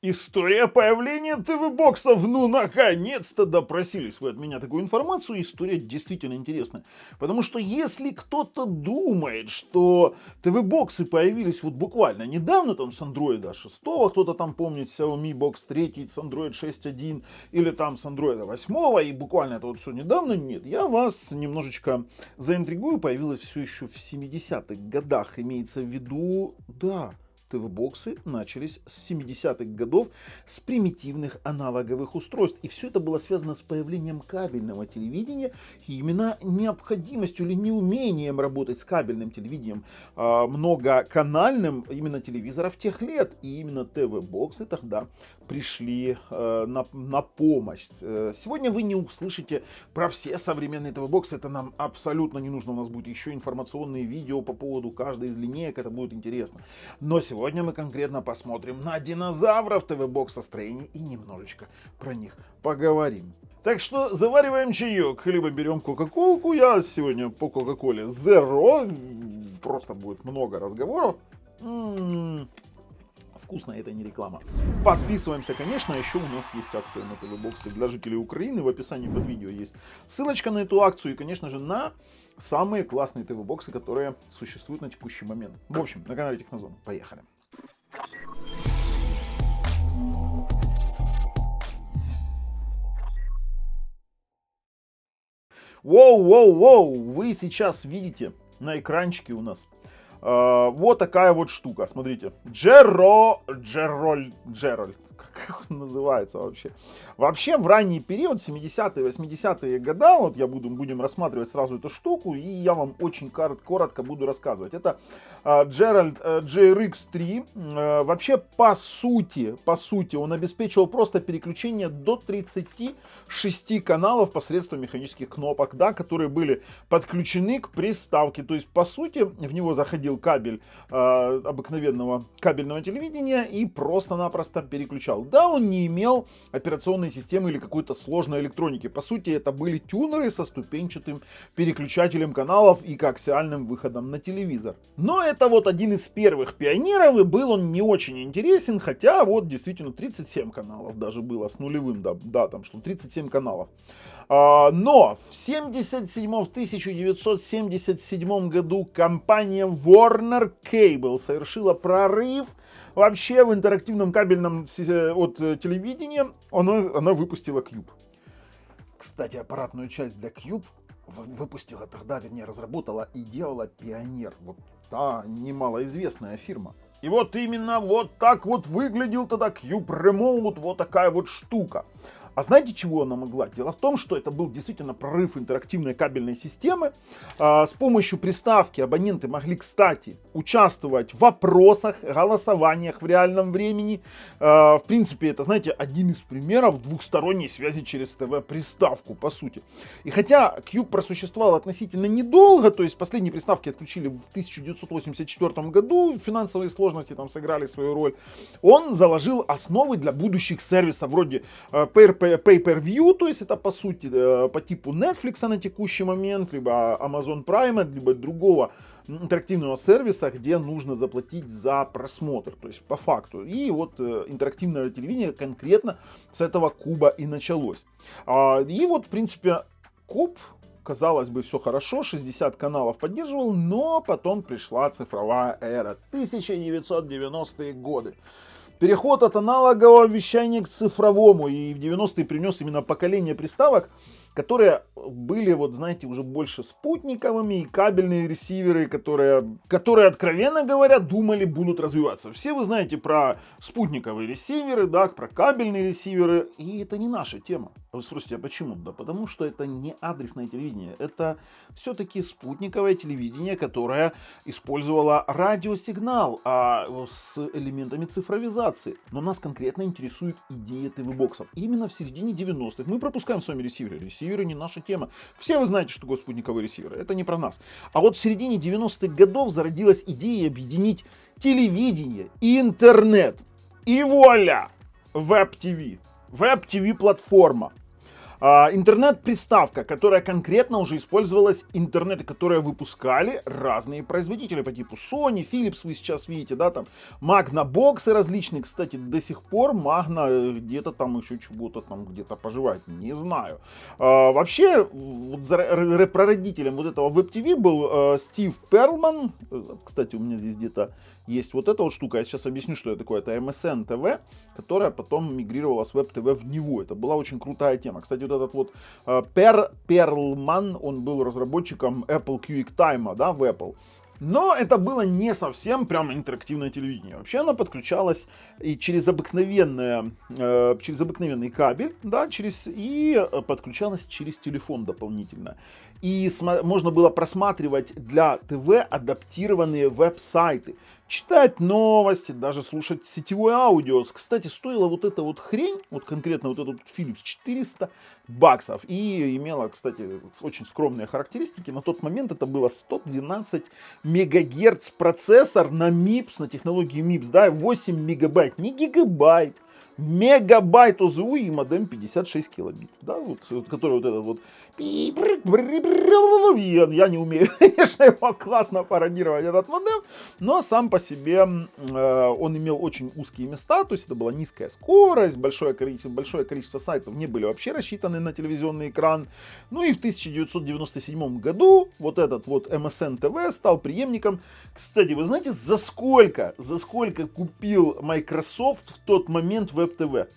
История появления ТВ-боксов. Ну, наконец-то допросились вы от меня такую информацию. История действительно интересная. Потому что если кто-то думает, что ТВ-боксы появились вот буквально недавно, там с Android 6, кто-то там помнит Xiaomi Box 3 с Android 6.1 или там с Android 8, и буквально это вот все недавно, нет, я вас немножечко заинтригую. Появилось все еще в 70-х годах. Имеется в виду, да, ТВ-боксы начались с 70-х годов с примитивных аналоговых устройств. И все это было связано с появлением кабельного телевидения и именно необходимостью или неумением работать с кабельным телевидением, многоканальным именно телевизоров тех лет. И именно ТВ-боксы тогда пришли на помощь. Сегодня вы не услышите про все современные ТВ-боксы. Это нам абсолютно не нужно. У нас будет еще информационные видео по поводу каждой из линеек. Это будет интересно. Но сегодня мы конкретно посмотрим на динозавров ТВ-бокса строения и немножечко про них поговорим. Так что завариваем чаек, либо берем кока-колку. Я сегодня по кока-коле Zero. Просто будет много разговоров. Вкусно, это не реклама. Подписываемся, конечно, еще у нас есть акция на ТВ-боксы для жителей Украины. В описании под видео есть ссылочка на эту акцию и, конечно же, на самые классные ТВ-боксы, которые существуют на текущий момент. В общем, на канале Технозон. Поехали. Воу, вы сейчас видите на экранчике у нас вот такая вот штука, смотрите, Джеральд, как он называется вообще? Вообще в ранний период, 70-е, 80-е года, вот будем рассматривать сразу эту штуку, и я вам очень коротко буду рассказывать. Это Джеральд JRX3. Вообще по сути, он обеспечивал просто переключение до 36 каналов посредством механических кнопок, да, которые были подключены к приставке. То есть по сути в него заходил кабель обыкновенного кабельного телевидения и просто-напросто переключал. Да, он не имел операционной системы или какой-то сложной электроники. По сути, это были тюнеры со ступенчатым переключателем каналов и коаксиальным выходом на телевизор. Но это вот один из первых пионеров, и был он не очень интересен, хотя вот действительно 37 каналов даже было с нулевым, да, там что 37 каналов. Но в 1977 году компания Warner Cable совершила прорыв вообще в интерактивном кабельном от телевидения. Она выпустила Cube. Кстати, аппаратную часть для Cube выпустила тогда, вернее, разработала и делала Pioneer. Вот та немалоизвестная фирма. И вот именно вот так вот выглядел тогда Cube Remote, вот такая вот штука. А знаете, чего она могла? Дело в том, что это был действительно прорыв интерактивной кабельной системы. С помощью приставки абоненты могли, кстати, участвовать в вопросах, голосованиях в реальном времени. В принципе, это, знаете, один из примеров двухсторонней связи через ТВ-приставку, по сути. И хотя Cube просуществовал относительно недолго, то есть последние приставки отключили в 1984 году, финансовые сложности там сыграли свою роль, он заложил основы для будущих сервисов вроде Pay-per-view, то есть это по сути по типу Netflix на текущий момент, либо Amazon Prime, либо другого интерактивного сервиса, где нужно заплатить за просмотр, то есть по факту. И вот интерактивное телевидение конкретно с этого куба и началось. И вот в принципе куб, казалось бы, все хорошо, 60 каналов поддерживал, но потом пришла цифровая эра, 1990-е годы. Переход от аналогового вещания к цифровому, и в 90-е принес именно поколение приставок, которые были, вот знаете, уже больше спутниковыми, и кабельные ресиверы, которые, откровенно говоря, думали, будут развиваться. Все вы знаете про спутниковые ресиверы, да, про кабельные ресиверы, и это не наша тема. Вы спросите, а почему? Да потому что это не адресное телевидение, это все-таки спутниковое телевидение, которое использовало радиосигнал с элементами цифровизации. Но нас конкретно интересует идея ТВ-боксов. Именно в середине 90-х мы пропускаем с вами ресиверы. Ресиверы не наша тема. Все вы знаете, что такое спутниковые ресиверы. Это не про нас. А вот в середине 90-х годов зародилась идея объединить телевидение и интернет. И вуаля! Веб-ТВ. Веб-ТВ платформа. Интернет-приставка, которая конкретно уже использовалась, интернеты, которые выпускали разные производители по типу Sony, Philips, вы сейчас видите, да, там Magnavox различные, кстати, до сих пор Magna где-то там еще чего-то там где-то поживает, не знаю. Вообще, вот прародителем вот этого WebTV был Стив Перлман, кстати, у меня здесь где-то есть вот эта вот штука, я сейчас объясню, что это такое, это MSN TV, которая потом мигрировала с Web TV в него, это была очень крутая тема. Кстати, вот этот вот Перлман, он был разработчиком Apple QuickTime, да, в Apple. Но это было не совсем прямо интерактивное телевидение. Вообще оно подключалось и через обыкновенный кабель, да, и подключалось через телефон дополнительно. И можно было просматривать для ТВ адаптированные веб-сайты, читать новости, даже слушать сетевое аудио. Кстати, стоила вот эта вот хрень, вот конкретно вот этот Philips, $400. И имела, кстати, очень скромные характеристики. На тот момент это было 112 мегагерц процессор на MIPS, на технологии MIPS, да, 8 мегабайт, не гигабайт. Мегабайт ОЗУ и модем 56 килобит, да, вот, который вот этот вот, я не умею, конечно, его классно пародировать, этот модем, но сам по себе он имел очень узкие места, то есть это была низкая скорость, большое количество сайтов не были вообще рассчитаны на телевизионный экран. Ну и в 1997 году вот этот вот MSN TV стал преемником. Кстати, вы знаете, за сколько купил Microsoft в тот момент Web TV?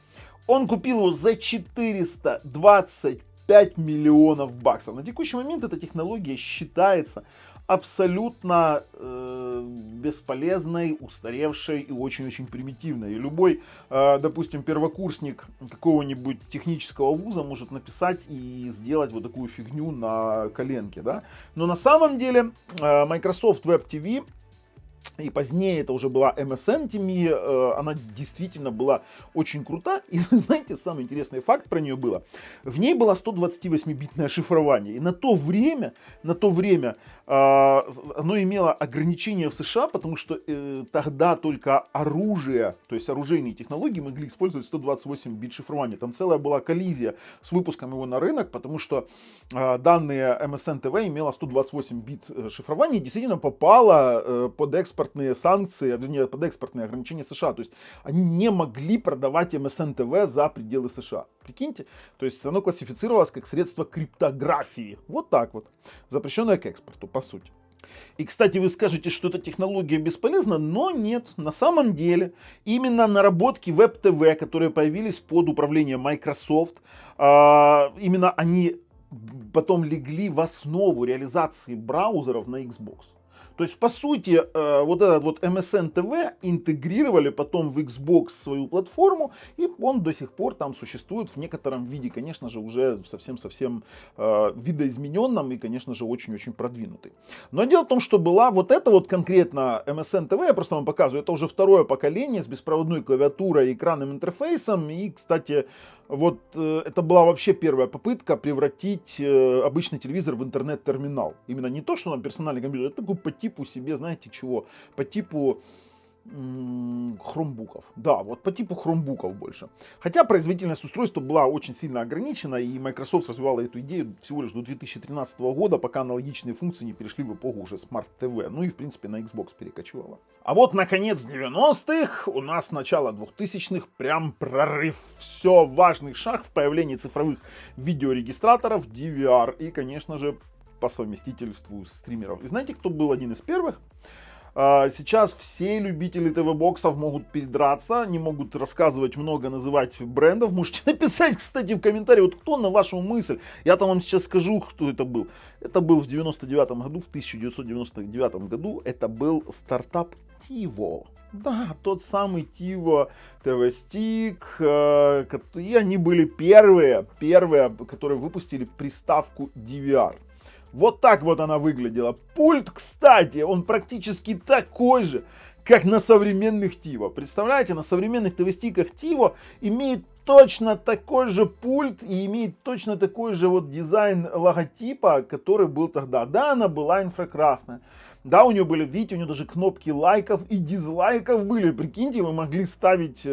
Он купил его за 425 миллионов баксов. На текущий момент эта технология считается абсолютно бесполезной, устаревшей и очень-очень примитивной. И любой, допустим, первокурсник какого-нибудь технического вуза может написать и сделать вот такую фигню на коленке, да. Но на самом деле Microsoft Web TV, и позднее это уже была MSN TV, она действительно была очень крута. И знаете, самый интересный факт про нее было. В ней было 128-битное шифрование. И на то время оно имело ограничения в США, потому что тогда только оружие, то есть оружейные технологии могли использовать 128-бит шифрования. Там целая была коллизия с выпуском его на рынок, потому что данные MSN TV имела 128-бит шифрования и действительно попала под экспортные санкции, вернее, под экспортные ограничения США. То есть они не могли продавать MSN TV за пределы США. Прикиньте, то есть оно классифицировалось как средство криптографии. Вот так вот. Запрещенное к экспорту, по сути. И, кстати, вы скажете, что эта технология бесполезна, но нет. На самом деле, именно наработки Web TV, которые появились под управлением Microsoft, именно они потом легли в основу реализации браузеров на Xbox. То есть, по сути, вот этот вот MSN TV интегрировали потом в Xbox свою платформу, и он до сих пор там существует в некотором виде, конечно же, уже совсем-совсем видоизмененном и, конечно же, очень-очень продвинутый. Но дело в том, что была вот эта вот конкретно MSN TV, я просто вам показываю, это уже второе поколение с беспроводной клавиатурой и экранным интерфейсом, и, кстати, вот это была вообще первая попытка превратить обычный телевизор в интернет-терминал. Именно не то, что там персональный компьютер, это такой по типу себе, знаете чего, по типу хромбуков. Да, вот по типу хромбуков больше. Хотя производительность устройства была очень сильно ограничена, и Microsoft развивала эту идею всего лишь до 2013 года, пока аналогичные функции не перешли в эпоху уже Smart TV. Ну и, в принципе, на Xbox перекочевала. А вот, наконец, 90-х, у нас начало 2000-х, прям прорыв. Все, важный шаг в появлении цифровых видеорегистраторов DVR и, конечно же, по совместительству стримеров. И знаете, кто был один из первых? Сейчас все любители ТВ-боксов могут передраться, не могут рассказывать много, называть брендов. Можете написать, кстати, в комментарии, вот кто на вашу мысль. Я там вам сейчас скажу, кто это был. Это был в 99 году, в 1999 году, это был стартап TiVo. Да, тот самый TiVo TV-стик, и они были первые, которые выпустили приставку DVR. Вот так вот она выглядела. Пульт, кстати, он практически такой же, как на современных TiVo. Представляете, на современных ТВ-стиках TiVo имеет точно такой же пульт и имеет точно такой же вот дизайн логотипа, который был тогда. Да, она была инфракрасная. Да, у нее были, видите, у нее даже кнопки лайков и дизлайков были. Прикиньте, вы могли ставить,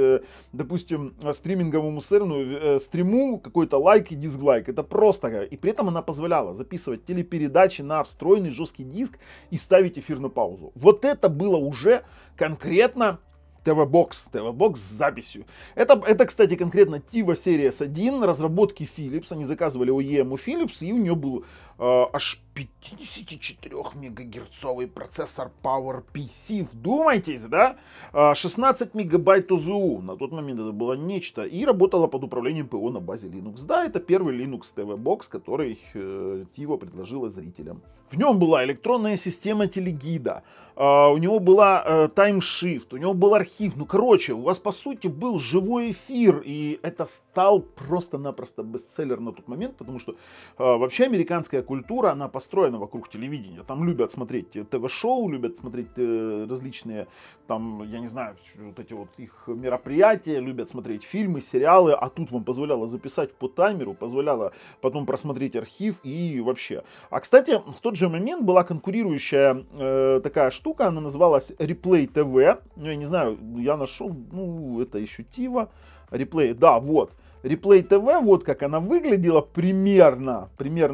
допустим, стриминговому стриму какой-то лайк и дизлайк. Это просто. И при этом она позволяла записывать телепередачи на встроенный жесткий диск и ставить эфир на паузу. Вот это было уже конкретно TV-Box с записью. Это, кстати, конкретно TiVo Series 1, разработки Philips. Они заказывали OEM у Philips, и у нее был аж 54 мегагерцовый процессор PowerPC. Вдумайтесь, да? 16 мегабайт ОЗУ. На тот момент это было нечто. И работала под управлением ПО на базе Linux. Да, это первый Linux TV-Box, который TiVo предложила зрителям. В нем была электронная система телегида, у него была таймшифт, у него был архив. Ну, короче, у вас, по сути, был живой эфир, и это стал просто-напросто бестселлер на тот момент, потому что вообще американская культура, она построена вокруг телевидения. Там любят смотреть ТВ-шоу, любят смотреть различные, там, я не знаю, вот эти вот их мероприятия, любят смотреть фильмы, сериалы, а тут вам позволяло записать по таймеру, позволяло потом просмотреть архив и вообще. А, кстати, в тот же момент была конкурирующая такая штука, она называлась Replay TV. Я не знаю, я нашел, ну, это еще TiVo. Replay, да, вот. Replay TV, вот как она выглядела примерно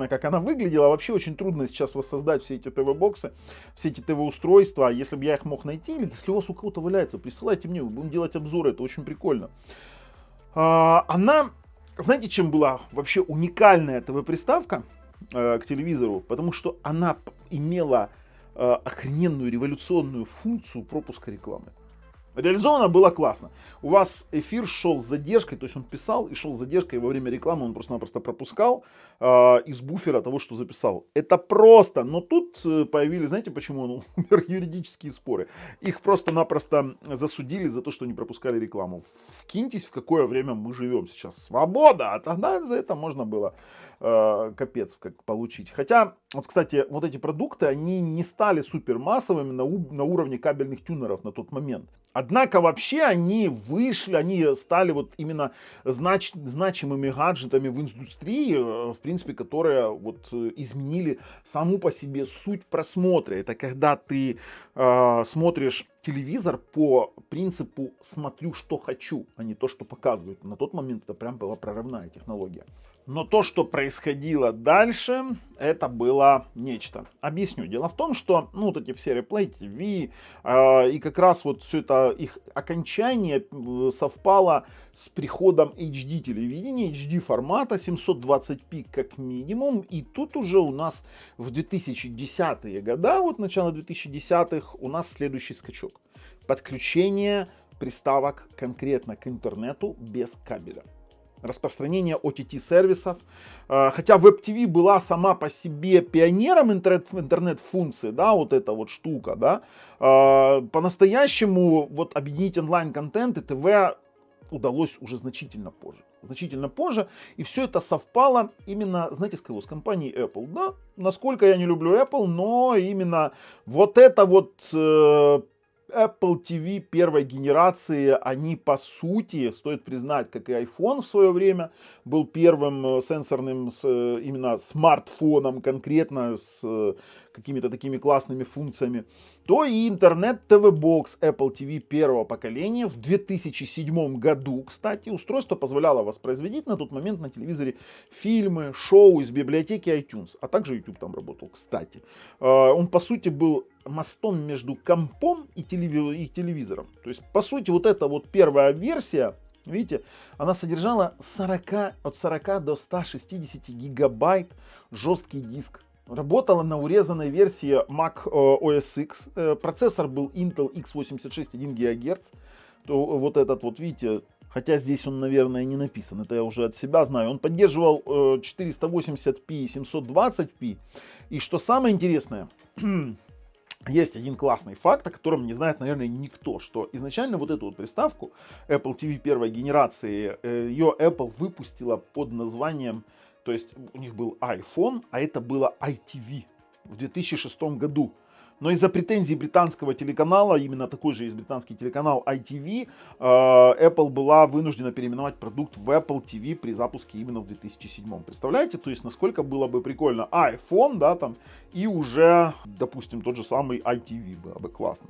как она выглядела. Вообще очень трудно сейчас воссоздать все эти ТВ-боксы, все эти ТВ-устройства. Если бы я их мог найти, или если у вас у кого-то валяется, присылайте мне, будем делать обзоры, это очень прикольно. Она, знаете, чем была вообще уникальная ТВ-приставка к телевизору? Потому что она имела охрененную революционную функцию пропуска рекламы. Реализовано было классно. У вас эфир шел с задержкой, то есть он писал и шел с задержкой, и во время рекламы он просто-напросто пропускал из буфера того, что записал. Это просто. Но тут появились, знаете, почему он умер? Юридические споры. Их просто-напросто засудили за то, что не пропускали рекламу. Вкиньтесь, в какое время мы живем сейчас. Свобода! А тогда за это можно было капец как получить. Хотя, вот, кстати, вот эти продукты, они не стали супермассовыми на уровне кабельных тюнеров на тот момент. Однако вообще они вышли, они стали вот именно значимыми гаджетами в индустрии, в принципе, которые вот изменили саму по себе суть просмотра. Это когда ты смотришь телевизор по принципу «смотрю, что хочу», а не то, что показывают. На тот момент это прям была прорывная технология. Но то, что происходило дальше, это было нечто. Объясню. Дело в том, что ну, вот эти все Replay TV и как раз вот все это их окончание совпало с приходом HD телевидения, HD формата 720p как минимум. И тут уже у нас в 2010-е годы, вот начало 2010-х, у нас следующий скачок. Подключение приставок конкретно к интернету без кабеля. Распространение OTT-сервисов. Хотя Web TV была сама по себе пионером интернет-функции, да, вот эта вот штука, да, по-настоящему вот объединить онлайн-контент и ТВ удалось уже значительно позже. И все это совпало именно, знаете, с кого? С компанией Apple, да. Насколько я не люблю Apple, но именно вот это вот Apple TV первой генерации, они по сути, стоит признать, как и iPhone в свое время, был первым сенсорным именно смартфоном, конкретно с какими-то такими классными функциями, то и интернет TV-Box Apple TV первого поколения в 2007 году, кстати, устройство позволяло воспроизводить на тот момент на телевизоре фильмы, шоу из библиотеки iTunes, а также YouTube там работал, кстати. Он по сути был мостом между компом и телевизором. То есть, по сути, вот эта вот первая версия, видите, она содержала от 40 до 160 гигабайт жесткий диск. Работала на урезанной версии Mac OS X. Процессор был Intel x86 1 ГГц. Вот этот вот, видите, хотя здесь он, наверное, не написан, это я уже от себя знаю. Он поддерживал 480p и 720p. И что самое интересное, есть один классный факт, о котором не знает, наверное, никто, что изначально вот эту вот приставку Apple TV первой генерации, ее Apple выпустила под названием, то есть у них был iPhone, а это было iTV в 2006 году. Но из-за претензий британского телеканала, именно такой же есть британский телеканал ITV, Apple была вынуждена переименовать продукт в Apple TV при запуске именно в 2007. Представляете, то есть насколько было бы прикольно iPhone, да, там, и уже, допустим, тот же самый ITV, было бы классно.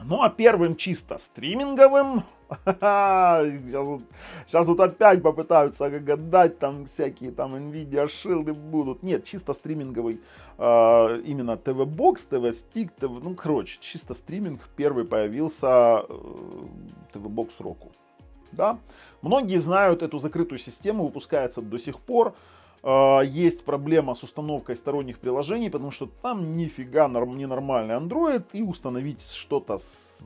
Ну а первым чисто стриминговым, сейчас вот опять попытаются гадать, там всякие там Nvidia шилды будут. Нет, чисто стриминговый, именно TV Box, TV Stick, ну короче, чисто стриминг первый появился TV Box Roku. Да? Многие знают эту закрытую систему, выпускается до сих пор. Есть проблема с установкой сторонних приложений, потому что там нифига не нормальный Android, и установить что-то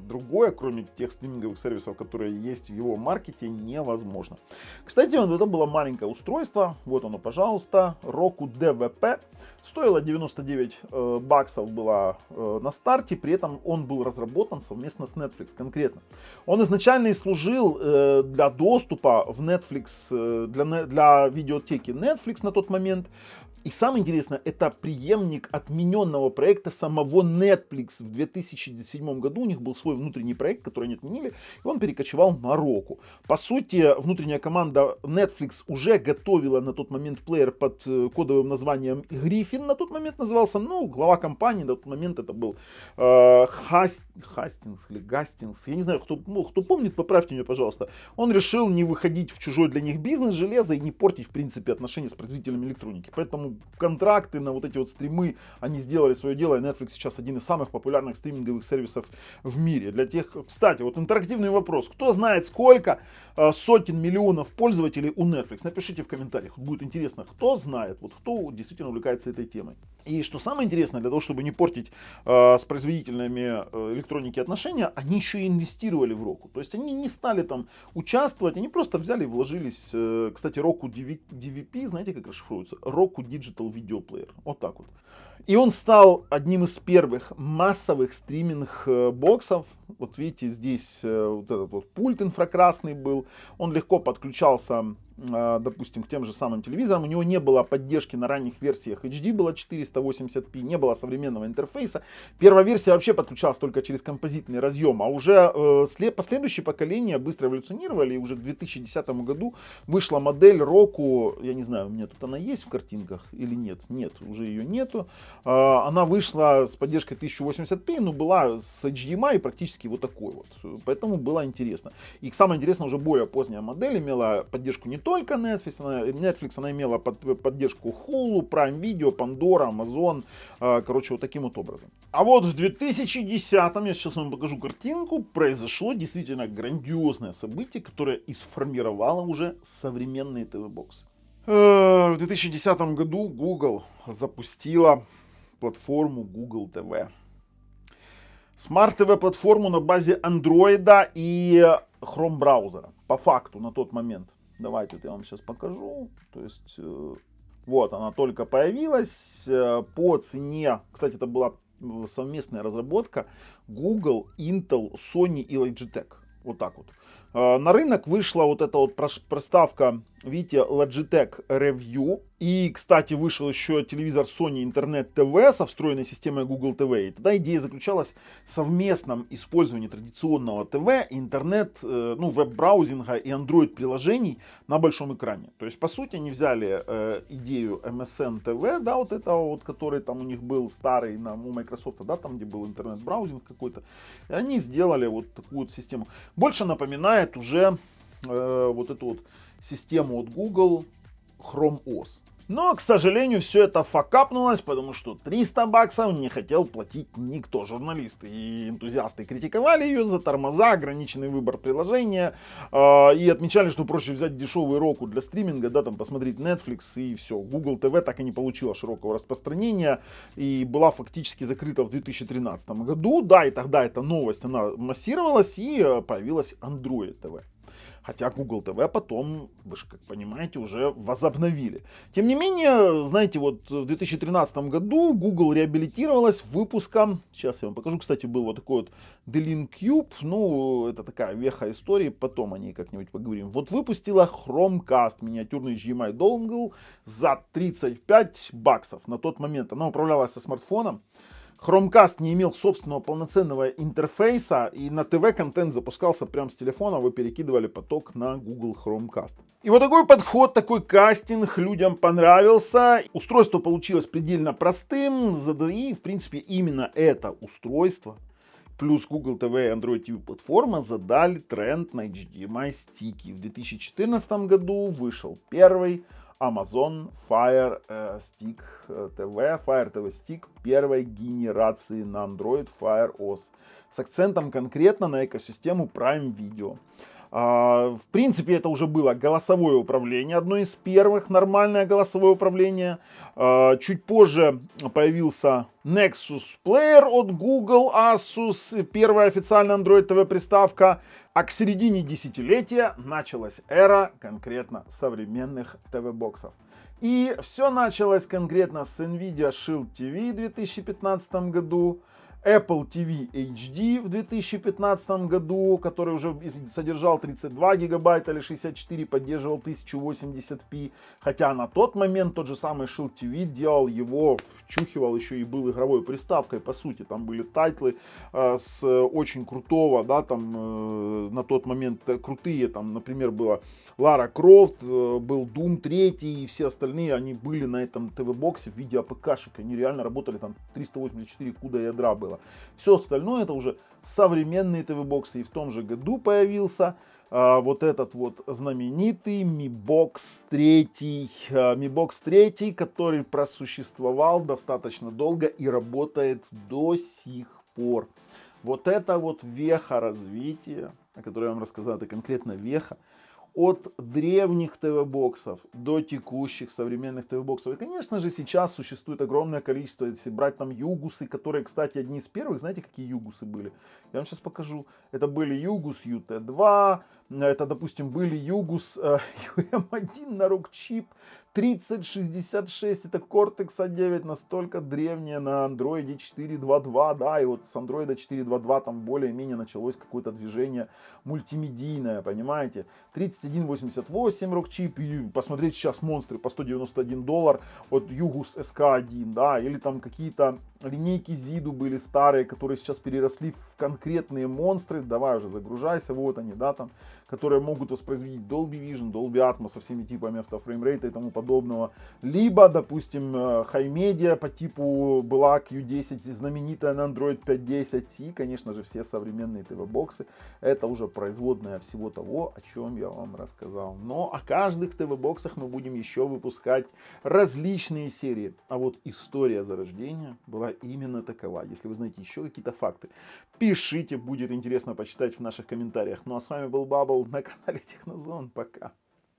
другое, кроме тех стриминговых сервисов, которые есть в его маркете, невозможно. Кстати, вот это было маленькое устройство, вот оно, пожалуйста, Roku DVP, стоило 99 баксов было на старте, при этом он был разработан совместно с Netflix конкретно. Он изначально и служил для доступа в Netflix, для видеотеки Netflix на тот момент. И самое интересное, это преемник отмененного проекта самого Netflix. В 2007 году у них был свой внутренний проект, который они отменили, и он перекочевал на Roku. По сути, внутренняя команда Netflix уже готовила на тот момент плеер под кодовым названием Griffin, на тот момент назывался, ну, глава компании на тот момент это был Хастингс или Гастингс, я не знаю, кто помнит, поправьте меня, пожалуйста. Он решил не выходить в чужой для них бизнес железо и не портить, в принципе, отношения с производителями электроники. Поэтому контракты на вот эти вот стримы, они сделали свое дело, и Netflix сейчас один из самых популярных стриминговых сервисов в мире. Для тех, кстати, вот интерактивный вопрос. Кто знает, сколько сотен миллионов пользователей у Netflix? Напишите в комментариях, будет интересно, кто знает, вот кто действительно увлекается этой темой. И что самое интересное, для того, чтобы не портить с производителями электроники отношения, они еще и инвестировали в Roku. То есть они не стали там участвовать, они просто взяли и вложились. Кстати, Roku DVP, знаете, как расшифруется? Roku Digital Video Player. Вот так вот. И он стал одним из первых массовых стриминг-боксов. Вот видите, здесь вот этот вот пульт инфракрасный был. Он легко подключался, допустим, к тем же самым телевизорам. У него не было поддержки на ранних версиях HD, было 480p, не было современного интерфейса. Первая версия вообще подключалась только через композитный разъем, а уже последующие поколения быстро эволюционировали, и уже в 2010 году вышла модель Roku, я не знаю, у меня тут она есть в картинках или нет? Нет, уже ее нету. Она вышла с поддержкой 1080p, но была с HDMI практически вот такой вот, поэтому было интересно. И самое интересное, уже более поздняя модель имела поддержку не только Netflix, она имела поддержку Hulu, Prime Video, Pandora, Amazon, короче, вот таким вот образом. А вот в 2010-м, я сейчас вам покажу картинку, произошло действительно грандиозное событие, которое и сформировало уже современные ТВ-боксы. В 2010 году Google запустила платформу Google TV. Smart TV платформу на базе Android и Chrome браузера. По факту на тот момент. Давайте вот я вам сейчас покажу. То есть вот она только появилась по цене. Кстати, это была совместная разработка Google, Intel, Sony и Logitech. Вот так вот. На рынок вышла вот эта вот проставка, видите, Logitech Review. И, кстати, вышел еще телевизор Sony Internet TV со встроенной системой Google TV. И тогда идея заключалась в совместном использовании традиционного ТВ, интернет, ну, веб-браузинга и Android-приложений на большом экране. То есть, по сути, они взяли идею MSN TV, да, вот этого вот, который там у них был старый у Microsoft, да, там, где был интернет-браузинг какой-то. И они сделали вот такую вот систему. Больше напоминает уже вот эту вот систему от Google Chrome OS. Но, к сожалению, все это факапнулось, потому что 300 баксов не хотел платить никто. Журналисты и энтузиасты критиковали ее за тормоза, ограниченный выбор приложения. И отмечали, что проще взять дешевый Roku для стриминга, да, там посмотреть Netflix и все. Google TV так и не получила широкого распространения и была фактически закрыта в 2013 году. Да, и тогда эта новость, она массировалась и появилась Android TV. Хотя Google TV потом, вы же как понимаете, уже возобновили. Тем не менее, знаете, вот в 2013 году Google реабилитировалась выпуском, сейчас я вам покажу, кстати, был вот такой вот The-Link Cube, ну, это такая веха истории, потом о ней как-нибудь поговорим. Вот выпустила Chromecast, миниатюрный HDMI dongle за 35 баксов на тот момент. Она управлялась со смартфоном. Chromecast не имел собственного полноценного интерфейса, и на ТВ контент запускался прямо с телефона, вы перекидывали поток на Google Chromecast. И вот такой подход, такой кастинг людям понравился. Устройство получилось предельно простым, и в принципе именно это устройство плюс Google TV и Android TV платформа задали тренд на HDMI стики. В 2014 году вышел первый Amazon Fire Stick TV, Fire TV Stick первой генерации на Android Fire OS с акцентом конкретно на экосистему Prime Video. В принципе, это уже было голосовое управление, одно из первых, нормальное голосовое управление. Чуть позже появился Nexus Player от Google, Asus, первая официальная Android TV приставка. А к середине десятилетия началась эра конкретно современных TV-боксов. И все началось конкретно с Nvidia Shield TV в 2015 году. Apple TV HD в 2015 году, который уже содержал 32 гигабайта или 64, поддерживал 1080p. Хотя на тот момент тот же самый Shield TV делал его, вчухивал еще и был игровой приставкой, по сути. Там были тайтлы с очень крутого, да, там на тот момент крутые, там, например, была Лара Крофт, был Doom 3 и все остальные, они были на этом ТВ-боксе в виде АПК-шек. Они реально работали, там 384 CUDA ядра было. Все остальное это уже современные ТВ-боксы. И в том же году появился вот этот вот знаменитый Mi Box 3. Mi Box 3, который просуществовал достаточно долго и работает до сих пор. Вот это вот веха развития, о которой я вам рассказал, это конкретно веха. От древних ТВ-боксов до текущих современных ТВ-боксов. И, конечно же, сейчас существует огромное количество, если брать там югусы, которые, кстати, одни из первых, знаете, какие югусы были? Я вам сейчас покажу. Это были югус UT2, это, допустим, были югус UM1 на Rockchip 3066, это Cortex A9, настолько древняя на Android 4.2.2, да, и вот с Android 4.2.2 там более-менее началось какое-то движение мультимедийное, понимаете? 3188 Rockchip, и посмотреть сейчас монстры по $191 от Югус SK1, да, или там какие-то линейки Zidu были старые, которые сейчас переросли в конкретные монстры, давай уже загружайся, вот они, да, там, которые могут воспроизводить Dolby Vision, Dolby Atmos со всеми типами автофреймрейта и тому подобного. Либо, допустим, High Media по типу была Q10, знаменитая на Android 5.10. И, конечно же, все современные ТВ-боксы. Это уже производная всего того, о чем я вам рассказал. Но о каждых ТВ-боксах мы будем еще выпускать различные серии. А вот история зарождения была именно такова. Если вы знаете еще какие-то факты, пишите, будет интересно почитать в наших комментариях. Ну а с вами был Бабл на канале Технозон. Пока.